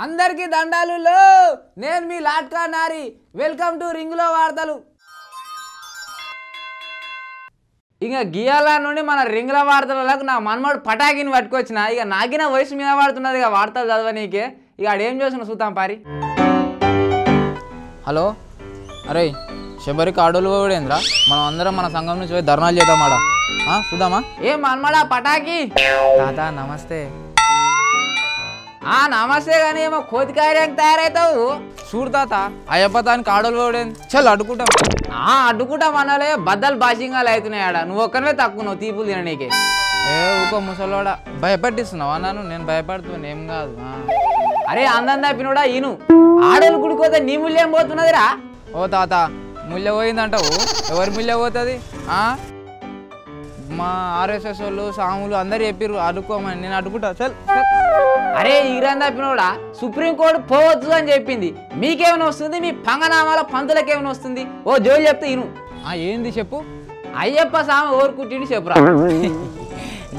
అందరికీ దండాలు. నేను మీ లాట్కా నారి. వెల్కమ్ టు రింగులో వార్తలు. ఇక గియాల నుండి మన రింగుల వార్తలకు నా మనమడు పటాకిని పట్టుకొచ్చిన. ఇక నాకిన వయసు మీద పడుతున్నది ఇక వార్తలు చదవనీకే. ఇక ఆడేం చేస్తున్నా చూద్దాం పారి. హలో, అరే శబరికి ఆడోళ్ళు పోడేంద్రా, మనం అందరం మన సంఘం నుంచి పోయి ధర్నాలు చేద్దామాడా. చూద్దామా? ఏం మనమాడా పటాకి తాత నమస్తే. నమస్తే కానీ ఏమో కోతి కార్యానికి తయారవుతావు. చూడు తాత, అయ్యప్పతానికి ఆడోళ్ళు పోడేంది. చల్ అడ్డుకుంటాం. అడ్డుకుంటాం అనాలే, బద్దలు బాషింగాలు అవుతున్నాయి ఆడ. నువ్వు ఒక్కనే తక్కువ, నువ్వు తీపులు తిననీకే. ఊకో ముసలోడా, భయపెట్టిస్తున్నావా నన్ను? నేను భయపడుతున్నా, ఏం కాదు. అరే అందం తప్పినోడా ఈను, ఆడోళ్ళు గుడికోతే నీ ముల్లేం పోతున్నదిరా. ఓ తాత, ముల్లె పోయిందంటావు? ఎవరి ముల్లె పోతుంది? మా ఆర్ఎస్ఎస్ వాళ్ళు సాములు అందరు చెప్పిర్రు అడ్డుకోమని. నేను అడ్డుకుంటా. చల్. అరే ఈరందా పినోడా, సుప్రీంకోర్టు పోవచ్చు అని చెప్పింది. మీకేమైనా వస్తుంది? మీ పంగనామాల పంతులకేమైనా వస్తుంది? ఓ జోలు చెప్తే ఇను. ఏంది చెప్పు. అయ్యప్ప సామి ఓరు కుట్టిండు చెప్పురా.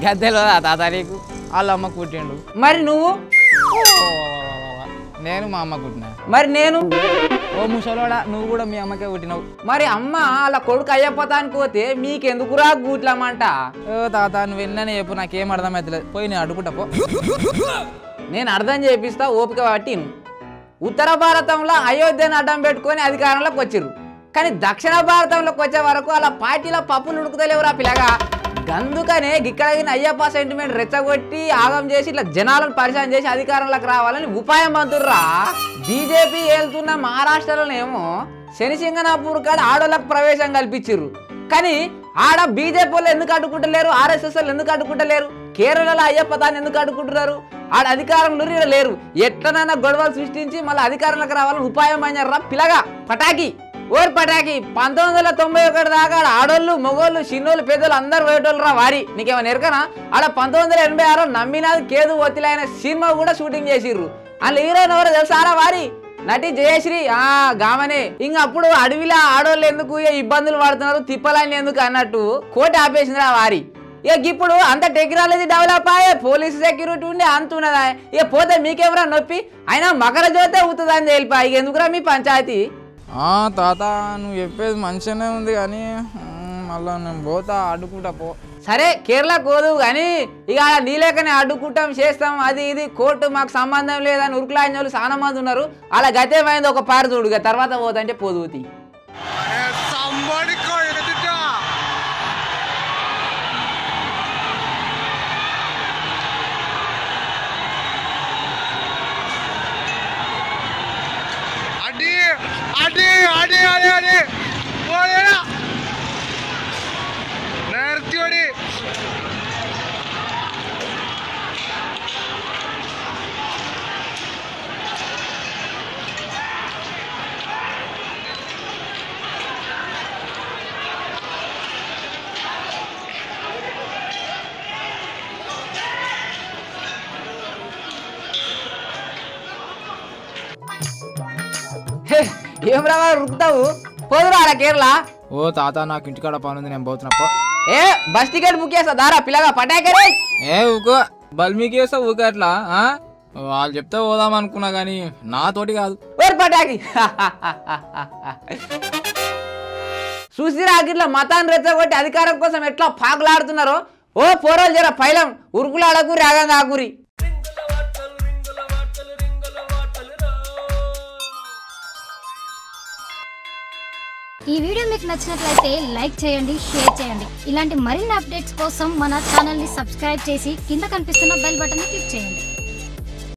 గద్దెలో తాత నీకు వాళ్ళ అమ్మ కుట్టిండు. మరి నువ్వు? నేను మా అమ్మ కుట్టినా. మరి నేను? ఓ ముసలోడా, నువ్వు కూడా మీ అమ్మకే కుట్టినావు. మరి అమ్మ అలా కొడుకు అయ్యప్పతానికి పోతే మీకెందుకురా గూట్లమ్మంట? ఓ తాత, నువ్వు ఎన్ననే చెప్పు, నాకేం అర్థమవుతలేదు. పోయి నేను అడుగుంటా పో. నేను అర్థం చేపిస్తా, ఓపిక పట్టి. ఉత్తర భారతంలో అయోధ్యను అడ్డం పెట్టుకొని అధికారంలోకి వచ్చిర్రు. కానీ దక్షిణ భారతంలోకి వచ్చే వరకు అలా పార్టీలో పప్పులు ఉడుకుతలేవురా పిల్లగా. అందుకనే గిక్కడికి అయ్యప్ప సెంటిమెంట్ రెచ్చగొట్టి ఆగం చేసి ఇట్లా జనాలను పరిచయం చేసి అధికారంలోకి రావాలని ఉపాయం అంటుర్రా. బీజేపీ ఏళ్తున్న మహారాష్ట్రలోనేమో శనిసింగనాపూర్ కాడ ఆడోళ్ళకు ప్రవేశం కల్పించిర్రు. కానీ ఆడ బీజేపీ వాళ్ళు ఎందుకు అడ్డుకుంటలేరు? ఆర్ఎస్ఎస్ వాళ్ళు ఎందుకు అడ్డుకుంటలేరు? కేరళలో అయ్యప్ప తాను ఎందుకు అడ్డుకుంటున్నారు? ఆడ అధికారంలో లేరు. ఎట్లనైనా గొడవలు సృష్టించి మళ్ళీ అధికారంలోకి రావాలని ఉపాయం అయ్యారా పిల్లగా. పటాకి ఓర్ పటాకి 1991 దాకా ఆడోళ్ళు మొగోళ్ళు చిన్నోళ్ళు పెద్దోళ్ళు అందరు పోయేటోళ్ళు రా వారి. నీకేమైనా ఎరకనా? ఆడ 1986 నమ్మినాది కేదు ఒత్తిలైన సినిమా కూడా షూటింగ్ చేసిర్రు. అందులో హీరోయిన్ ఎవరో తెలుసారా వారి? నటి జయశ్రీ. గామనే. ఇంక అప్పుడు అడవిలో ఆడోళ్ళు ఎందుకు ఇబ్బందులు పడుతున్నారు, తిప్పలని ఎందుకు అన్నట్టు కోటి ఆపేసిందిరా వారి. ఇక ఇప్పుడు అంత టెక్నాలజీ డెవలప్ అయ్యే పోలీసు సెక్యూరిటీ ఉండి అంతున్నదా. ఇక పోతే మీకెవరా నొప్పి? అయినా మకర జ్యోతే అవుతుందని తెలిపా. ఇక ఎందుకురా మీ పంచాయతీ? తాత, నువ్వు చెప్పేది మంచిగానే ఉంది కానీ మళ్ళీ నేను పోతా, అడ్డుకుంటా పో. సరే కేరళ కోదు కానీ ఇక నీలేకనే అడ్డుకుంటాం చేస్తాం అది ఇది కోర్టు మాకు సంబంధం లేదని ఉరుకులాంటి వాళ్ళు చాలా మంది ఉన్నారు. అలా గతేమైంది ఒక పారు చూడుగా, తర్వాత పోతంటే పోదుతి. നേർത്തിയോടി ఏం రా రుక్కుతావు? పోదురా ఆడ కేరళ. ఓ తాత, నాకు ఇంటికాడ పని ఉంది, నేను పోతున్నా. బస్ టికెట్ బుక్ చేస్తా దారా పిల్లగా. పటాకరే ఊకో బల్మీకి వేస్తా ఊక అట్లా. వాళ్ళు చెప్తే పోదాం అనుకున్నా కానీ నాతోటి కాదు. ఓర్ పటాకి చూసిరా అగిట్లా మతాన్ని రెచ్చగొట్టి అధికారం కోసం ఎట్లా పాకులాడుతున్నారో. ఓ పోరోలు జర పైలం ఉరుకులు ఆడకూరి ఆగంగా ఆకూరి. ఈ వీడియో మీకు నచ్చినట్లయితే లైక్ చేయండి, షేర్ చేయండి. ఇలాంటి మరిన్ని అప్డేట్స్ కోసం మన ఛానల్ని సబ్స్క్రైబ్ చేసి కింద కనిపిస్తున్న బెల్ బటన్ని క్లిక్ చేయండి.